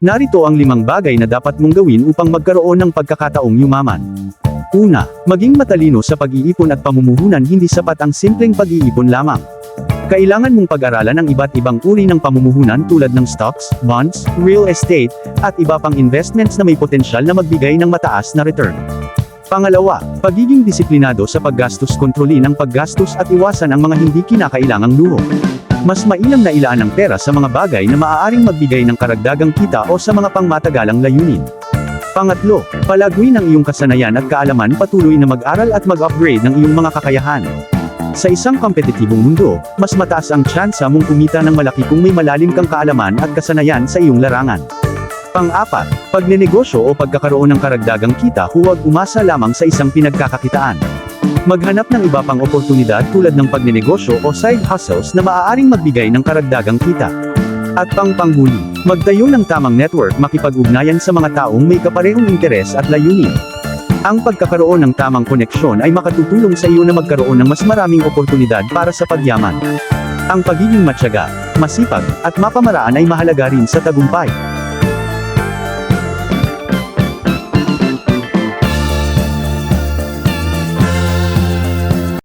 Narito ang 5 bagay na dapat mong gawin upang magkaroon ng pagkakataong yumaman. Una, maging matalino sa pag-iipon at pamumuhunan. Hindi sapat ang simpleng pag-iipon lamang. Kailangan mong pag-aralan ang iba't ibang uri ng pamumuhunan tulad ng stocks, bonds, real estate, at iba pang investments na may potensyal na magbigay ng mataas na return. Pangalawa, pagiging disiplinado sa paggastos. Kontrolin ang paggastos at iwasan ang mga hindi kinakailangang luho. Mas mainam na ilaan ang pera sa mga bagay na maaaring magbigay ng karagdagang kita o sa mga pangmatagalang layunin. Pangatlo, palaguin ang iyong kasanayan at kaalaman. Patuloy na mag-aral at mag-upgrade ng iyong mga kakayahan. Sa isang kompetitibong mundo, mas mataas ang tsansa mong kumita ng malaki kung may malalim kang kaalaman at kasanayan sa iyong larangan. Pang-apat, pagnenegosyo o pagkakaroon ng karagdagang kita. Huwag umasa lamang sa isang pinagkakakitaan. Maghanap ng iba pang oportunidad tulad ng pagnenegosyo o side hustles na maaaring magbigay ng karagdagang kita. At panghuli, magtayo ng tamang network. Makipag-ugnayan sa mga taong may kaparehong interes at layunin. Ang pagkakaroon ng tamang koneksyon ay makatutulong sa iyo na magkaroon ng mas maraming oportunidad para sa pagyaman. Ang pagiging matyaga, masipag, at mapamaraan ay mahalaga rin sa tagumpay.